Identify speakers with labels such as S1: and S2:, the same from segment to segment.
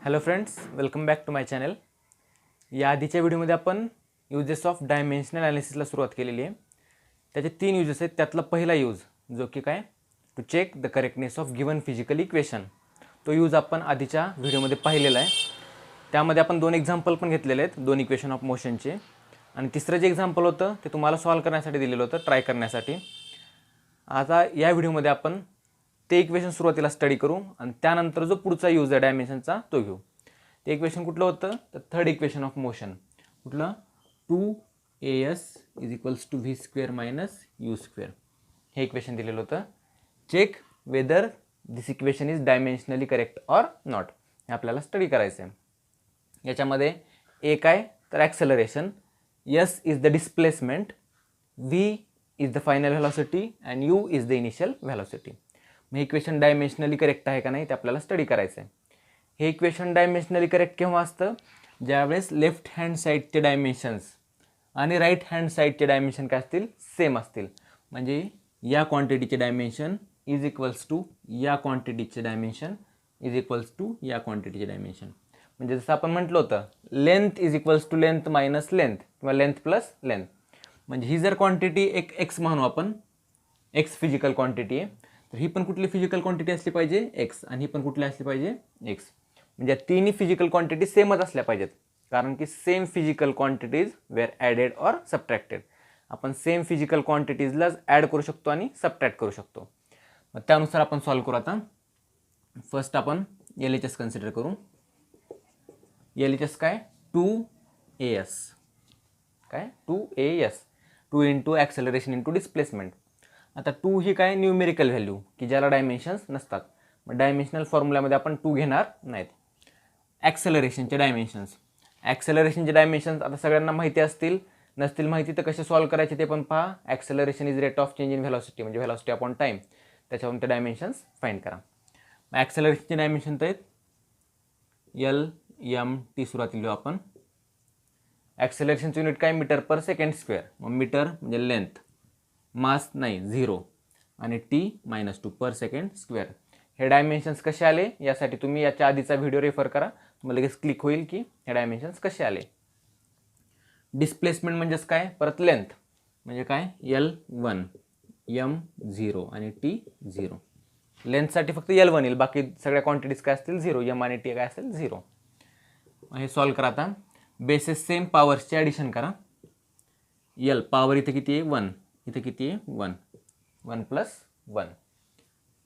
S1: Hello friends, welcome back to my channel. या आधीच्या व्हिडिओमध्ये आपण युजेस ऑफ डायमेन्शनल ॲनालिसिसला सुरुवात केलेली आहे. त्याचे 3 युजेस आहेत. त्यातला पहिला यूज जो की काय, to check the correctness of given physical equation, तो यूज आपण आधीच्या व्हिडिओमध्ये पाहिलेला आहे. त्यामध्ये आपण 2 एक्झाम्पल पण घेतलेले आहेत, 2 इक्वेशन ऑफ मोशनचे. आणि तिसरं जे एक्झाम्पल होतं ते तुम्हाला सॉल्व करण्यासाठी दिलेलं होतं, ट्राय करण्यासाठी. आता या व्हिडिओमध्ये आपण ते इक्वेशन सुरुवातीला स्टडी करू आणि त्यानंतर जो पुढचा यूज आहे डायमेन्शनचा तो घेऊ. ते इक्वेशन कुठलं होतं, तर थर्ड इक्वेशन ऑफ मोशन. कुठलं, 2as is equals to v square minus u square, हे इक्वेशन दिलेलं होतं. Check whether this equation is dimensionally correct or not, हे आपल्याला स्टडी करायचं आहे. याच्यामध्ये ए काय, तर acceleration, s is the displacement, v is the final velocity and u is the initial velocity. हे इक्वेशन डायमेन्शनली करेक्ट आहे का नाही ते आपल्याला स्टडी करायचं आहे. हे इक्वेशन डायमेन्शनली करेक्ट केव्हा असतं, ज्यावेळेस लेफ्ट हँड साईडचे डायमेन्शन्स आणि राईट हँड साईडचे डायमेन्शन काय असतील, सेम असतील. म्हणजे या क्वांटिटीचे डायमेन्शन इज इक्वल्स टू या क्वांटिटीचे डायमेन्शन इज इक्वल्स टू या क्वांटिटीचे डायमेन्शन. म्हणजे जसं आपण म्हटलं होतं, length is equals to length minus length किंवा लेंथ प्लस लेंथ. म्हणजे ही जर क्वांटिटी एक एक्स म्हणू आपण, एक्स फिजिकल क्वांटिटी आहे, तर ही पण कुठली फिजिकल क्वांटिटी असली पाहिजे, एक्स, आणि ही पण कुठली असली पाहिजे, एक्स. म्हणजे तिन्ही फिजिकल क्वांटिटी सेमच असल्या पाहिजेत, कारण की same physical quantities were added or subtracted. आपण सेम फिजिकल क्वांटिटीजलाच ॲड करू शकतो आणि सबट्रॅक्ट करू शकतो. मग त्यानुसार आपण सॉल्व करू. आता फर्स्ट आपण LHS कन्सिडर करू. LHS काय, 2as, काय 2as, 2 into acceleration into displacement. आता 2 ही काय, न्यूमेरिकल व्हॅल्यू की ज्याला डायमेन्शन्स नसतात. मग डायमेन्शनल फॉर्म्युल्यामध्ये आपण 2 घेणार नाहीत. ॲक्सेलरेशनचे डायमेन्शन्स, ॲक्सेलरेशनचे डायमेन्शन्स आता सगळ्यांना माहिती असतील, नसतील माहिती तर कसे सॉल्व करायचे ते पण पहा. Acceleration is rate of change in velocity, म्हणजे व्हेलॉसिटी अपॉन टाईम, त्याच्यावरून ते डायमेन्शन्स फाईंड करा. मग ॲक्सेलरेशनचे डायमेन्शन तर आहेत LMT, सुरुवातीला लिहू आपण. ॲक्सेलरेशनचं युनिट काय, मीटर पर सेकंड स्क्वेअर. मग मीटर म्हणजे लेंथ, मास नाही 0, आणि T-2 पर सेकंड स्क्वेअर. हे डायमेन्शन्स कसे आले यासाठी तुम्ही याच्या आधीचा व्हिडिओ रेफर करा, तुम्हाला लगेच क्लिक होईल की हे डायमेन्शन्स कसे आले. डिस्प्लेसमेंट म्हणजेच काय, परत लेंथ म्हणजे काय, L1, M0 आणि T0. लेंथसाठी फक्त L1 येईल, बाकी सगळ्या क्वांटिटीज काय असतील 0, M आणि T काय असेल 0. हे सॉल्व करा. आता बेसेस सेम, पॉवर्सचे ॲडिशन करा. L पॉवर इथे किती आहे, 1, इथे किती आहे 1, 1 प्लस 1.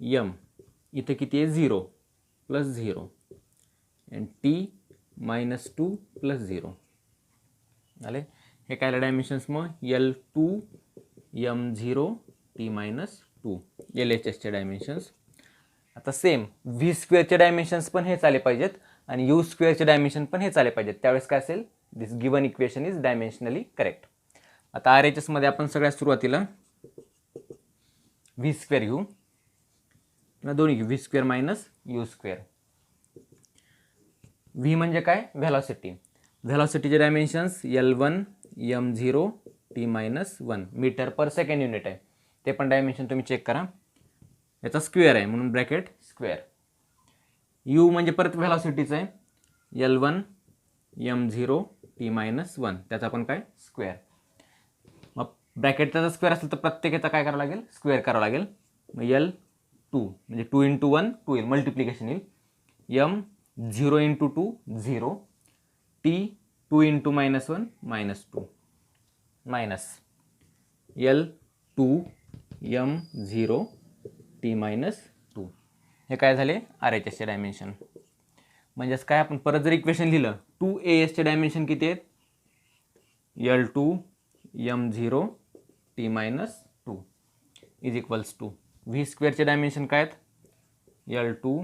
S1: M इथे किती आहे 0 प्लस 0, आणि T-2 प्लस 0 आले. हे काय डायमेन्शन्स, मग L2, M0, T-2 LHSचे डायमेन्शन्स. आता सेम व्ही स्क्वेअरचे डायमेन्शन्स पण हेच आले पाहिजेत आणि यू स्क्वेअरचे डायमेन्शन पण हेच आले पाहिजेत. त्यावेळेस काय असेल, दिस given equation is dimensionally correct. आता RHS मध्ये आपण सगळ्यात सुरुवातीला व्ही स्क्वेअर घेऊ, दोन्ही घेऊ, v square minus u square. V म्हणजे काय, व्हेलॉसिटी. व्हेलॉसिटीचे dimensions L1, M0, T-1, metre per second unit आहे. ते पण डायमेन्शन तुम्ही चेक करा. याचा स्क्वेअर आहे म्हणून ब्रॅकेट स्क्वेअर. यू म्हणजे परत व्हेलॉसिटीचं आहे, L1, M0, T-1, त्याचा पण काय, स्क्वेअर. मग ब्रॅकेटचा जर स्क्वेअर असेल तर प्रत्येकाचा काय करावं लागेल, स्क्वेअर करावं लागेल. मग L2 म्हणजे 2 इंटू 1 2 येईल, मल्टिप्लिकेशन येईल. M0 into 2 0, T 2 into -1 -2, minus L2 M0 T-2. हे काय झाले, RHSचे डायमेन्शन. म्हणजेच काय, आपण परत जर इक्वेशन लिहिलं, 2ASचे डायमेन्शन किती आहेत, L2 M0 T-2 is equals to v स्क्वेअरचे डायमेन्शन काय आहेत, L2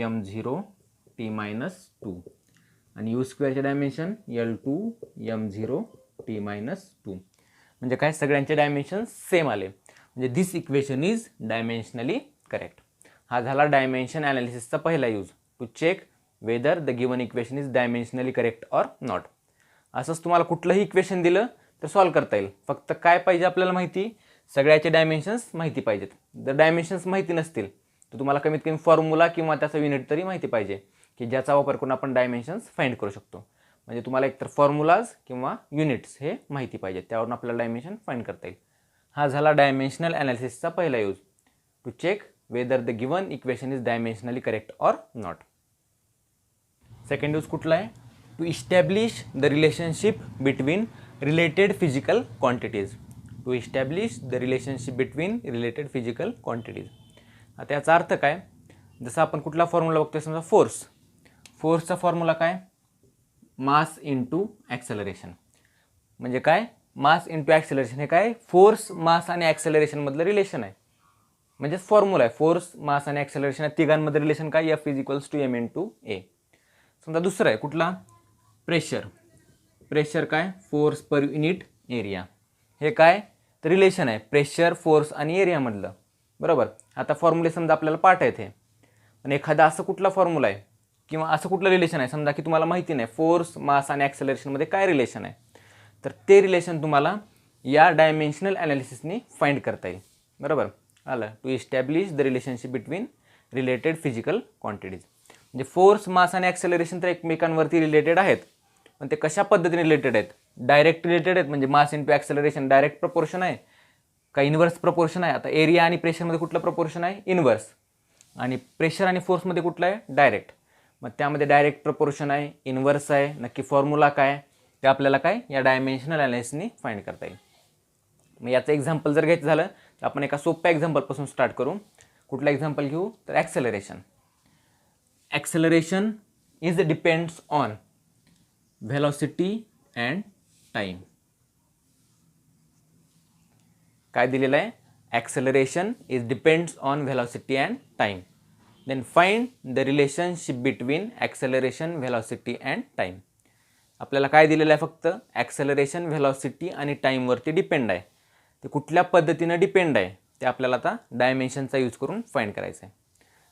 S1: M0 T-2, आणि you स्क्वेअरचे dimension L2 M0 T-2. म्हणजे काय, सगळ्यांचे डायमेन्शन सेम आले. म्हणजे this equation is dimensionally correct. हा झाला डायमेन्शन ॲनालिसिसचा पहिला use, to check whether the given equation is dimensionally correct or not. असंच तुम्हाला कुठलंही इक्वेशन दिलं तर सॉल्व करता येईल. फक्त काय पाहिजे आपल्याला माहिती, सगळ्याचे डायमेन्शन्स माहिती पाहिजेत. जर डायमेन्शन्स माहिती नसतील तर तुम्हाला कमीत कमी फॉर्म्युला किंवा त्याचा युनिट तरी माहिती पाहिजे. की ज्याचा वापर करून आपण डायमेन्शन्स फाइंड करू शकतो. म्हणजे तुम्हाला एकतर फॉर्म्युलाज किंवा युनिट्स हे माहिती पाहिजे, त्यावरून आपल्याला डायमेन्शन फाइंड करता येईल. हा झाला डायमेन्शनल ॲनालिसिसचा पहिला use, to check whether the given equation is dimensionally correct or not. Second use कुठला आहे? To establish the relationship between related physical quantities. To establish the relationship between related physical quantities. आता याचा अर्थ काय? जसं आपण कुठला फॉर्म्युला बघतोय, समजा फोर्सचा फॉर्म्युला काय? Mass into acceleration. म्हणजे काय? मास इंटू ॲक्सेलरेशन हे काय? फोर्स, मास आणि ॲक्सेलरेशनमधलं रिलेशन आहे. म्हणजेच फॉर्म्युला आहे. फोर्स, मास आणि ॲक्सेलरेशन या तिघांमधलं रिलेशन काय? F = m/a. समजा दुसरं आहे कुठला? प्रेशर काय? Force per unit area. हे काय? तर रिलेशन आहे प्रेशर, फोर्स आणि एरियामधलं. बरोबर. आता फॉर्म्युले समजा आपल्याला पाठ आहेत हे, पण एखादा असं कुठला फॉर्म्युला आहे किंवा असं कुठलं रिलेशन आहे समजा की तुम्हाला माहिती नाही फोर्स, मास आणि ॲक्सेलरेशनमध्ये काय रिलेशन आहे, तर ते रिलेशन तुम्हाला या डायमेन्शनल ॲनालिसिसने फाइंड करता येईल. बरोबर आलं. To establish the relationship between related physical quantities. म्हणजे फोर्स, मास आणि ॲक्सेलरेशन तर एकमेकांवरती रिलेटेड आहेत, पण ते कशा पद्धतीने रिलेटेड आहेत? डायरेक्ट रिलेटेड आहेत, म्हणजे mass into acceleration direct proportion आहे का इन्व्हर्स प्रपोर्शन आहे? आता एरिया आणि प्रेशरमध्ये कुठलं प्रपोर्शन आहे? इन्व्हर्स. आणि प्रेशर आणि फोर्समध्ये कुठलं आहे? डायरेक्ट. मग त्यामध्ये डायरेक्ट प्रपोर्शन आहे, इन्व्हर्स आहे, नक्की फॉर्म्युला काय ते आपल्याला काय या डायमेन्शनल ॲनालिसिसने फाइंड करता येईल. मग याचं एक्झाम्पल जर घ्यायचं झालं तर आपण एका सोप्या एक्झाम्पलपासून स्टार्ट करू. कुठलं एक्झाम्पल घेऊ? तर acceleration. Acceleration is depends on velocity and time. काय दिलेलं आहे? Acceleration is depends on velocity and time. Then find the relationship between acceleration, velocity and time. आपल्याला काय दिलेलं आहे? फक्त ॲक्सेलरेशन, व्हेलॉसिटी आणि टाईमवरती डिपेंड आहे. ते कुठल्या पद्धतीनं डिपेंड आहे ते आपल्याला आता डायमेन्शनचा यूज करून फाइंड करायचं आहे.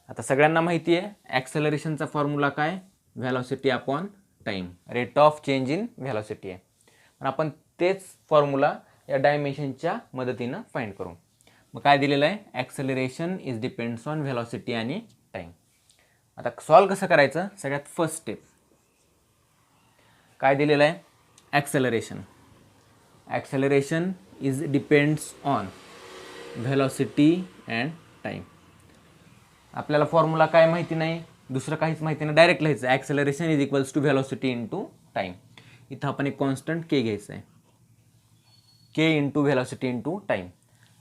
S1: आता सगळ्यांना माहिती आहे ॲक्सेलरेशनचा फॉर्म्युला काय? Velocity upon time. Rate of change in velocity आहे. पण आपण तेच फॉर्म्युला या डायमेन्शनच्या मदतीनं फाइंड करू. मग काय दिलेलं आहे? Acceleration is depends on velocity आणि टाईम. आता सॉल्व कसं करायचं? सगळ्यात फर्स्ट स्टेप काय दिलेलं आहे? Acceleration is depends on velocity and time. आपल्याला फॉर्म्युला काय माहिती नाही, दुसरं काहीच माहिती नाही, डायरेक्ट लिहायचं acceleration is equals to velocity into time. इथं आपण एक कॉन्स्टंट के घ्यायचं आहे, K into velocity into time.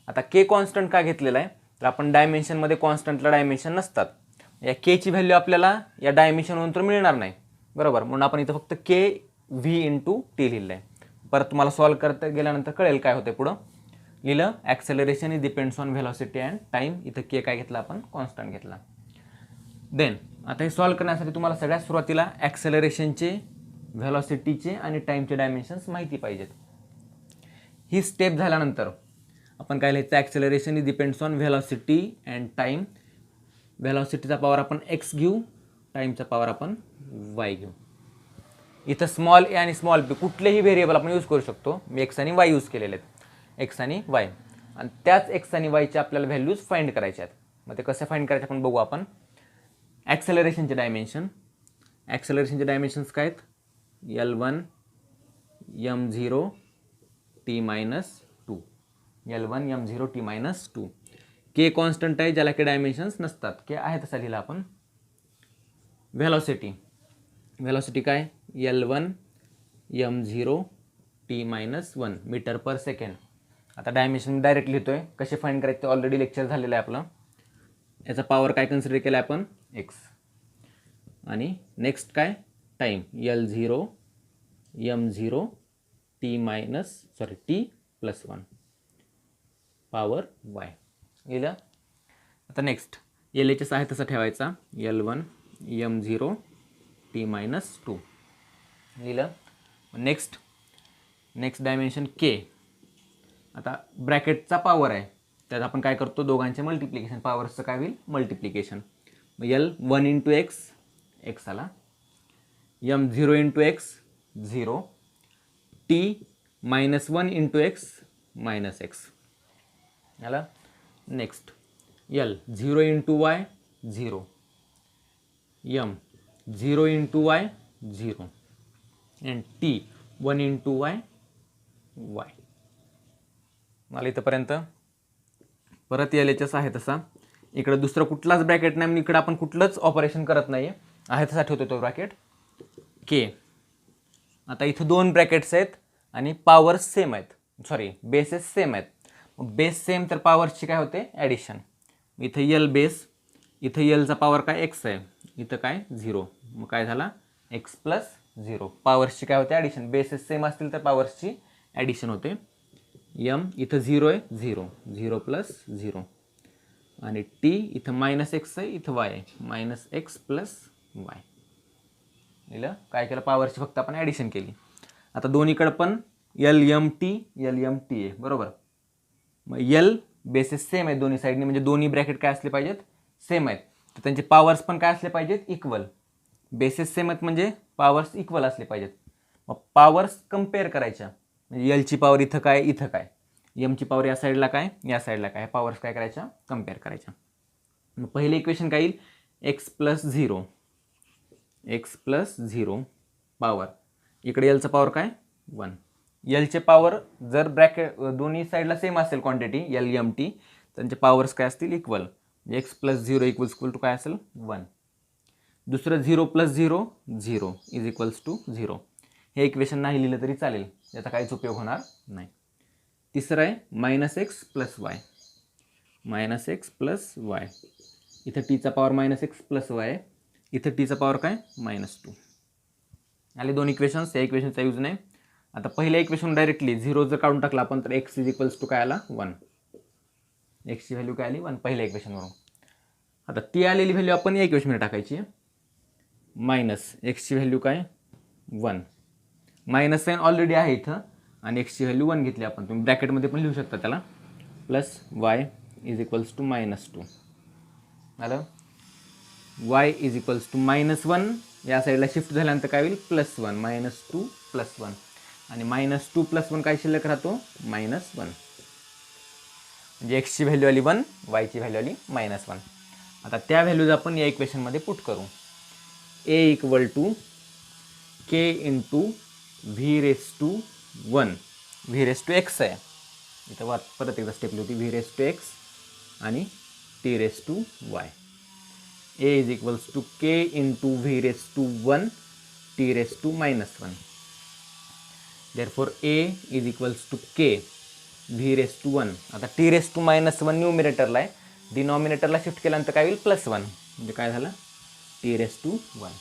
S1: आता के कॉन्स्टंट का घेतलेला आहे? तर आपण डायमेन्शनमध्ये कॉन्स्टंटला डायमेन्शन नसतात. या केची व्हॅल्यू आपल्याला या डायमेन्शनवरून तर मिळणार नाही. बरोबर. म्हणून आपण इथं फक्त के व्ही इंटू टी लिहिलं आहे. परत तुम्हाला सॉल्व करता गेल्यानंतर कळेल काय होतं. पुढं लिहिलं acceleration is depends on velocity and time. इथं के काय घेतला? आपण कॉन्स्टंट घेतला. देन आता हे सॉल्व करण्यासाठी तुम्हाला सगळ्यात सुरुवातीला ॲक्सेलरेशनचे, व्हेलॉसिटीचे आणि टाईमचे डायमेन्शन्स माहिती पाहिजेत. ही स्टेप झाल्यानंतर आपण काय लिहायचं? Acceleration is depends on velocity and time. व्हेलॉसिटीचा पॉवर आपण एक्स घेऊ, टाईमचा पॉवर आपण वाय घेऊ. इथं स्मॉल ए आणि स्मॉल बी कुठलेही व्हेरिएबल आपण यूज करू शकतो. मी एक्स आणि वाय यूज केलेले आहेत, एक्स आणि वाय. आणि त्याच एक्स आणि वायचे आपल्याला व्हॅल्यूज फाइंड करायचे आहेत. मग ते कसे फाइंड करायचे आपण बघू. आपण ॲक्सेलरेशनचे डायमेन्शन्स काय आहेत? L1 m0 t-2. L1 m0 t-2. के कॉन्स्टंट आहे ज्याला के डायमेन्शन्स नसतात. के आहे तसा लिहिला आपण. व्हेलॉसिटी काय? L1 m0 t-1 metre per second. आता डायमेन्शन डायरेक्ट लिहितोय. कसे फाइंड करायचे ते ऑलरेडी लेक्चर झालेलं आहे आपलं. याचा पॉवर काय कन्सिडर केला आपण? एक्स. आणि नेक्स्ट काय? Time L0 m0 t+1 power Y लिहिलं. आता नेक्स्ट LHS आहे तसा ठेवायचा. L1 m0 t-2 लिहिलं. नेक्स्ट डायमेन्शन के. आता ब्रॅकेटचा पॉवर आहे, त्यात आपण काय करतो? दोघांचे मल्टिप्लिकेशन. पॉवरचं काय होईल? मल्टिप्लिकेशन. मग L1 इंटू एक्स, एक्स आला. m0 into x 0, t-1 into x -x आला. Next L0 into Y 0, m 0 into Y 0 and T 1 into Y Y. मला इथंपर्यंत परत एल एच एस आहे तसा. इकडं दुसरं कुठलाच ब्रॅकेट नाही, इकडं आपण कुठलंच ऑपरेशन करत नाही आहे तसा ठेवतो तो ब्रॅकेट के. आता इथं 2 ब्रॅकेट्स आहेत आणि पॉवर्स सेम आहेत, सॉरी बेसेस सेम आहेत. मग बेस सेम तर पॉवरची काय होते ॲडिशन. इथं यल बेस, इथं यलचा पॉवर काय एक्स आहे, इथं काय 0. मग काय झाला एक्स प्लस 0. पॉवर्सची काय होते ॲडिशन. बेसेस सेम असतील तर पॉवर्सची ॲडिशन होते. यम इथं 0 आहे 0 0 प्लस 0 आणि टी इथं मायनस एक्स आहे, इथं वाय आहे मायनस एक्स प्लस वाय. लिहिलं काय केलं, पॉवरची फक्त आपण ॲडिशन केली. आता दोन्हीकडं पण एल एम टी आहे बरोबर. मग यल बेसिस सेम आहे दोन्ही साईडनी, म्हणजे दोन्ही ब्रॅकेट काय असले पाहिजेत सेम आहेत. तर त्यांचे पॉवर्स पण काय असले पाहिजेत इक्वल. बेसिस सेम आहेत म्हणजे पॉवर्स इक्वल असले पाहिजेत. मग पॉवर्स कम्पेअर करायच्या, म्हणजे एलची पॉवर इथं काय, एमची पॉवर या साईडला काय, या साईडला काय, पॉवर्स काय करायच्या कम्पेअर करायच्या. मग पहिले इक्वेशन काय येईल एक्स प्लस झिरो पॉवर, इकडे एलचा पॉवर काय 1. एलचे पॉवर जर ब्रॅकेट दोन्ही साईडला सेम असेल क्वांटिटी एल एम टी, त्यांचे पॉवर्स काय असतील इक्वल. म्हणजे एक्स प्लस 0 इक्वल टू काय असेल 1. दुसरं 0 प्लस 0 0 इज इक्वल्स टू 0. हे इक्वेशन नाही लिहिलं तरी चालेल, याचा काहीच उपयोग होणार नाही. तिसरं आहे मायनस एक्स प्लस वाय, इथं टीचा power minus x plus y, इथं टीचा पॉवर काय -2. आले 2 इक्वेशन्स. या इक्वेशनचा यूज नाही. आता पहिल्या इक्वेशन डायरेक्टली 0 जर काढून टाकला आपण तर एक्स इज इक्वल्स टू काय आला 1. एक्सची व्हॅल्यू काय आली 1 पहिल्या इक्वेशनवरून. आता ती आलेली व्हॅल्यू आपण या इक्वेशनमध्ये टाकायची. मायनस एक्सची व्हॅल्यू काय 1, मायनस साईन ऑलरेडी आहे इथं आणि एक्सची व्हॅल्यू 1 घेतली आपण, तुम्ही ब्रॅकेटमध्ये पण लिहू शकता त्याला. Plus Y is equals to -2 आलं. वाय इज इक्वल्स टू -1 या साईडला शिफ्ट झाल्यानंतर काय होईल +1 -2 +1 आणि -2 +1 काय शिल्लक राहतो -1. म्हणजे एक्सची व्हॅल्यू आली 1, वायची व्हॅल्यू आली -1. आता त्या व्हॅल्यूज आपण या इक्वेशनमध्ये पुट करू. A equal to k into v raise to 1, v raise to x आहे इथं, परत एकदा स्टेप लिहिली होती, व्ही रेस टू एक्स आणि t raise to y. A is equals to k into v raise to 1 t raise to -1. Therefore a is equals to k v raise to 1. आता T raise to -1 न्यूमिरेटरला आहे, डिनॉमिनेटरला shift केल्यानंतर काय होईल +1, म्हणजे काय झालं T raise to 1.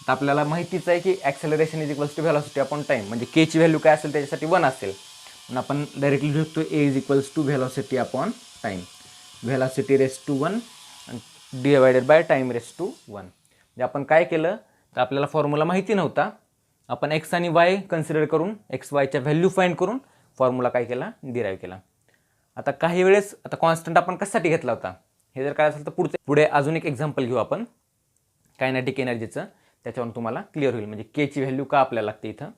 S1: आता आपल्याला माहितीच आहे की acceleration is equals to velocity upon time, म्हणजे केची व्हॅल्यू काय असेल त्याच्यासाठी 1 असेल. पण आपण डायरेक्टली लिहू शकतो a is equals to velocity upon time, velocity raise to 1 divided by time raise to 1. म्हणजे आपण काय केलं तर आपल्याला फॉर्म्युला माहिती नव्हता, आपण एक्स आणि वाय कन्सिडर करून एक्स वायच्या व्हॅल्यू फाइंड करून फॉर्म्युला काय केला डिराईव्ह केला. आता काही वेळेस आता कॉन्स्टंट आपण कशासाठी घेतला होता हे जर काय असेल तर पुढे अजून एक एक्झाम्पल घेऊ आपण कायनेटिक एनर्जीचं, त्याच्यावरून तुम्हाला क्लिअर होईल म्हणजे केची व्हॅल्यू का आपल्याला लागते इथं.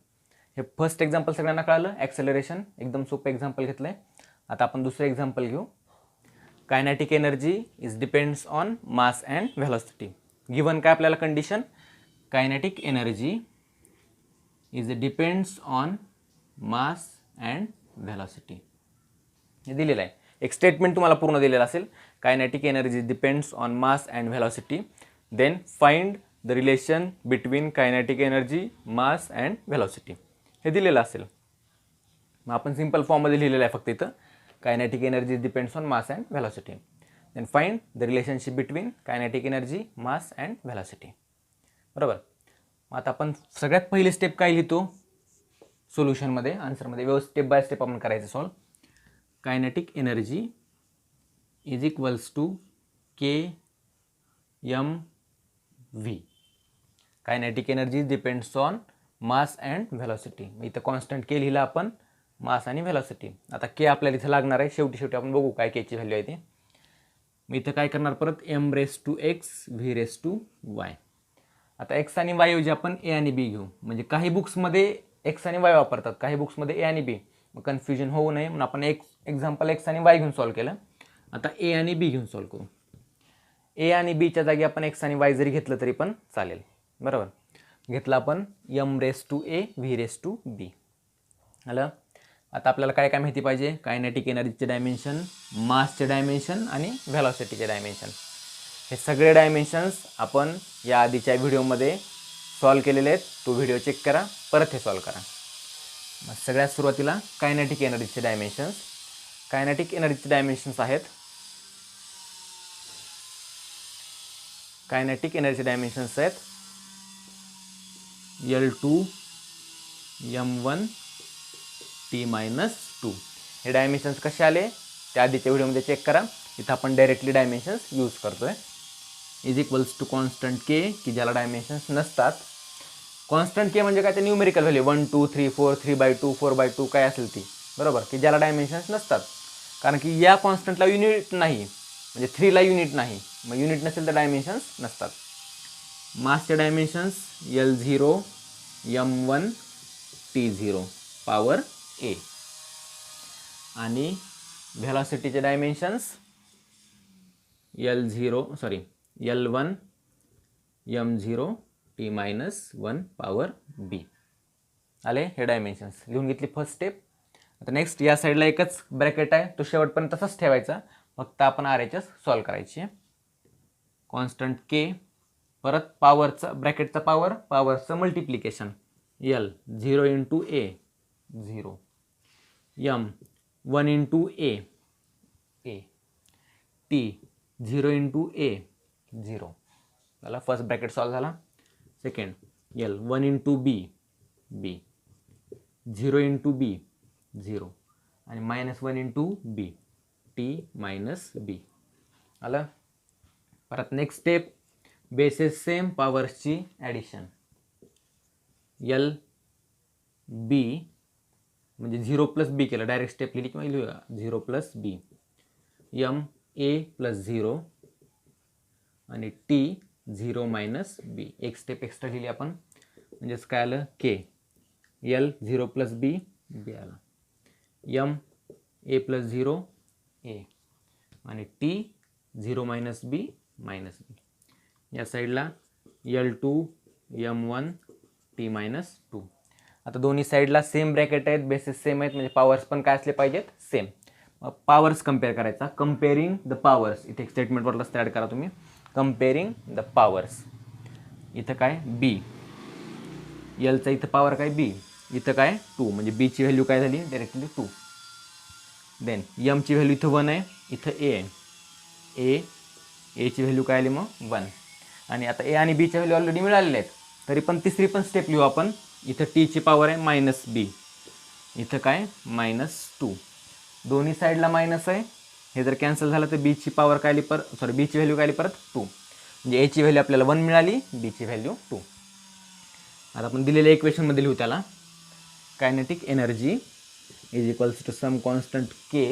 S1: हे फर्स्ट एक्झाम्पल सगळ्यांना कळालं, ॲक्सेलरेशन एकदम सोपं एक्झाम्पल घेतलं आहे. आता आपण दुसरं एक्झाम्पल घेऊ. Kinetic energy is depends on mass and velocity. Given काय आपल्याला condition, kinetic energy is depends on mass and velocity हे दिलेलं आहे. एक स्टेटमेंट तुम्हाला पूर्ण दिलेलं असेल, kinetic energy depends on mass and velocity, then find the relation between kinetic energy mass and velocity हे दिलेलं असेल. मग आपण सिंपल फॉर्ममध्ये लिहिलेलं आहे फक्त इथं, kinetic energy depends on mass and velocity, then find the relationship between kinetic energy mass and velocity. बरोबर. मग आता आपण सगळ्यात पहिली स्टेप काय लिहितो सोल्युशनमध्ये, आन्सरमध्ये व्यवस्थित स्टेप बाय स्टेप आपण करायचं solve. Kinetic energy is equals to K M V. Kinetic energy depends on mass and velocity. इथं कॉन्स्टंट के लिहिला आपण, मास आणि व्हेलॉसिटी. आता के आपल्याला इथं लागणार आहे, शेवटी आपण बघू काय केची व्हॅल्यू आहे ती. मी इथं काय करणार परत M raise to X V raise to Y. आता एक्स आणि वाय ऐवजी आपण ए आणि बी घेऊ, म्हणजे काही बुक्समध्ये एक्स आणि वाय वापरतात, काही बुक्समध्ये ए आणि बी, मग कन्फ्युजन होऊ नये म्हणून आपण एक एक्झाम्पल एक्स आणि वाय घेऊन सॉल्व केलं. आता ए आणि बी घेऊन सॉल्व करू. ए आणि बीच्या जागी आपण एक्स आणि वाय जरी घेतलं तरी पण चालेल. बरोबर. घेतला आपण m⁴ v⁴b. आलं. आता आपल्याला काय काय माहिती पाहिजे, कायनेटिक एनर्जीचे डायमेन्शन, मासचे डायमेन्शन आणि व्हेलॉसिटीचे डायमेन्शन. हे सगळे डायमेन्शन्स आपण या आधीच्या व्हिडिओमध्ये सॉल्व केलेले आहेत. तो व्हिडिओ चेक करा, परत हे सॉल्व करा. मग सगळ्यात सुरुवातीला कायनेटिक एनर्जीचे डायमेन्शन्स. कायनेटिक एनर्जीचे डायमेन्शन्स आहेत, कायनेटिक एनर्जी डायमेन्शन्स आहेत L2 m1 t-2. हे डायमेन्शन्स कसे आले त्या आधीच्या व्हिडिओमध्ये चेक करा. इथं आपण डायरेक्टली डायमेन्शन्स यूज करतोय. इज इक्वल्स टू कॉन्स्टंट के, की ज्याला डायमेन्शन्स नसतात. कॉन्स्टंट के म्हणजे काय, ते न्यूमेरिकल व्हॅल्यू 1 2 3 4 3/2 4/2 काय असेल ती, बरोबर, की ज्याला डायमेन्शन्स नसतात. कारण की या कॉन्स्टंटला युनिट नाही, म्हणजे 3ला युनिट नाही. मग युनिट नसेल तर डायमेन्शन्स नसतात. मासचे dimensions L0 m1 t0 power a. आणि व्हेलॉसिटीचे dimensions L1 m0 t-1 power b. आले हे डायमेन्शन्स. लिहून घेतली फर्स्ट स्टेप. आता नेक्स्ट या साईडला एकच ब्रॅकेट आहे, तो शेवटपर्यंत तसाच ठेवायचा, फक्त आपण RHS सॉल्व करायची. कॉन्स्टंट के, परत पॉवरचा ब्रॅकेटचा power, पॉवरचं multiplication L 0 × a 0, m 1 × a t 0 × a 0. झाला फर्स्ट ब्रॅकेट सॉल्व झाला. सेकंड L 1 × b 0 × b 0 आणि -1 × b t-b. आलं. परत नेक्स्ट स्टेप, बेसेस सेम, पॉवर्सची ॲडिशन. L b म्हणजे 0 + b केलं, डायरेक्ट स्टेप लिहिली किंवा लिहूया 0 + b, m a + 0 आणि t 0 - b. एक स्टेप एक्स्ट्रा लिहिली आपण, म्हणजेच काय आलं, k L 0 + b b आला, m a + 0 a आणि t 0 - b -b. या साईडला L2 m1 t-2. आता दोन्ही साईडला सेम ब्रॅकेट आहेत, बेसिस सेम आहेत, म्हणजे पॉवर्स पण काय असले पाहिजेत, सेम. मग पॉवर्स कम्पेअर करायचा. कम्पेअरिंग द पॉवर्स, इथे एक स्टेटमेंट वरलाच ॲड करा तुम्ही. Comparing the powers. इथं काय b, Lचा इथं पॉवर काय b, इथं काय 2, म्हणजे b ची व्हॅल्यू काय झाली डायरेक्टली 2. देन m ची व्हॅल्यू इथं 1 आहे, इथं a आहे, a ची व्हॅल्यू काय आली मग 1. आणि आता a आणि b च्या व्हॅल्यू ऑलरेडी मिळालेल्या आहेत, तरी पण तिसरी पण स्टेप लिहू आपण. इथं t ची पॉवर आहे -b, इथं काय -2. दोन्ही साईडला मायनस आहे, हे जर कॅन्सल झालं तर b ची पॉवर काय आली, b ची व्हॅल्यू काय आली परत 2. म्हणजे a ची व्हॅल्यू आपल्याला 1 मिळाली, b ची व्हॅल्यू 2. आता आपण दिलेल्या इक्वेशनमध्ये लिहू त्याला. Kinetic energy is equals to some constant k,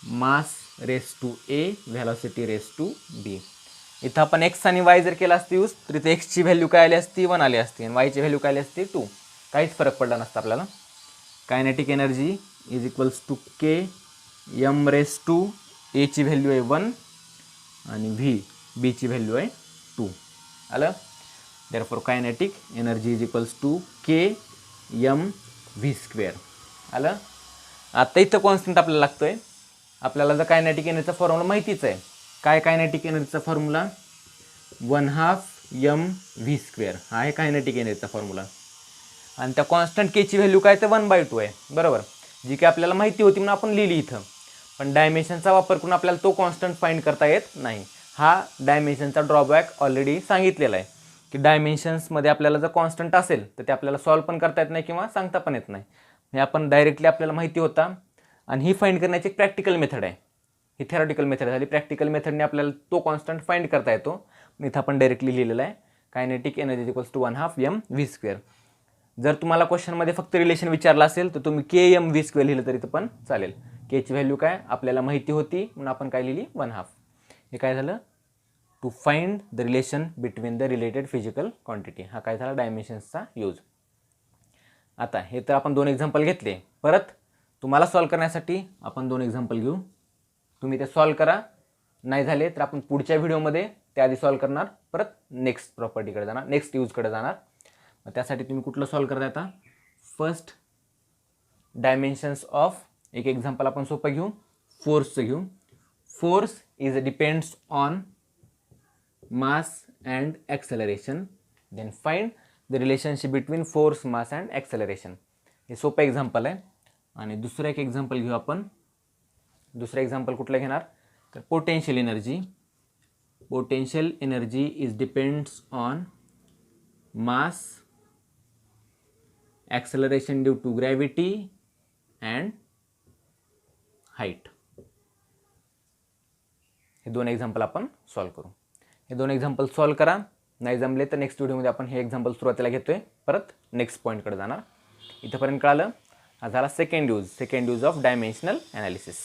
S1: mass raise to a, velocity raise to b. इथं आपण x आणि y जर केला असतं यूज, तर इथे x ची व्हॅल्यू काय आली असती 1 आली असती, आणि y ची व्हॅल्यू काय आली असती 2. काहीच फरक पडला नसता आपल्याला. Kinetic energy is equals to k m⁴ a ची व्हॅल्यू आहे 1 आणि v b ची व्हॅल्यू आहे 2. आलं. Therefore kinetic energy is equals to k m v². आलं. आता इथं कॉन्स्टंट आपल्याला लागतोय. आपल्याला जर कायनेटिक एनर्जीचा फॉर्म्युला माहितीच आहे. काय कायनेटिक एनर्जीचा फॉर्म्युला, 1/2 m v². हा आहे कायनेटिक एनर्जीचा फॉर्म्युला. आणि त्या कॉन्स्टंट के ची व्हॅल्यू काय, तर 1/2 आहे, बरोबर, जी की आपल्याला माहिती होती म्हणून आपण लिहिली इथं. पण डायमेन्शनचा वापर करून आपल्याला तो कॉन्स्टंट फाइंड करता येत नाही. हा डायमेन्शनचा ड्रॉबॅक ऑलरेडी सांगितलेला आहे, की डायमेन्शन्समध्ये आपल्याला जर कॉन्स्टंट असेल तर ते आपल्याला सॉल्व पण करता येत नाही किंवा सांगता पण येत नाही. हे आपण डायरेक्टली आपल्याला माहिती होता. आणि ही फाइंड करण्याची एक प्रॅक्टिकल मेथड आहे. ही थेरॉटिकल मेथड झाली. प्रॅक्टिकल मेथडने आपल्याला तो कॉन्स्टंट फाइंड करता येतो. इथं आपण डायरेक्टली लिहिलेलं आहे, kinetic energy is equals to 1/2 m v². जर तुम्हाला क्वेश्चनमध्ये फक्त रिलेशन विचारलं असेल तर तुम्ही k m v² लिहिलं तरी पण चालेल. के ची व्हॅल्यू काय आपल्याला माहिती होती म्हणून आपण काय लिहिली 1/2. हे काय झालं, to find the relation between the related physical quantity. हा काय झाला डायमेन्शन्सचा यूज. आता हे तर आपण 2 एक्झाम्पल घेतले. परत तुम्हाला सॉल्व करण्यासाठी आपण 2 एक्झाम्पल घेऊ. तुम्ही ते सॉल्व करा. नाही झाले तर आपण पुढच्या व्हिडिओमध्ये त्याआधी सॉल्व करणार, परत नेक्स्ट प्रॉपर्टीकडे जाणार, नेक्स्ट यूजकडे जाणार. मग त्यासाठी तुम्ही कुठलं सॉल्व करता आता, फर्स्ट डायमेन्शन्स ऑफ, एक एक्झाम्पल आपण सोपं घेऊ, फोर्सचं घेऊ. Force is depends on mass and acceleration, then find the relationship between force, mass and acceleration. हे सोपं एक्झाम्पल आहे. आणि दुसरं एक एक्झाम्पल घेऊ आपण. दुसरं एक्झाम्पल कुठलं घेणार, तर potential energy. Potential energy is depends on mass, acceleration due to gravity and height. हे दोन एक्झाम्पल आपण सॉल्व करू. हे दोन एक्झाम्पल सॉल्व करा. नाही जमले तर नेक्स्ट व्हिडिओमध्ये आपण हे एक्झाम्पल सुरुवातीला घेतोय, परत नेक्स्ट पॉईंटकडे जाणार. इथंपर्यंत कळालं. हा झाला second use of dimensional analysis.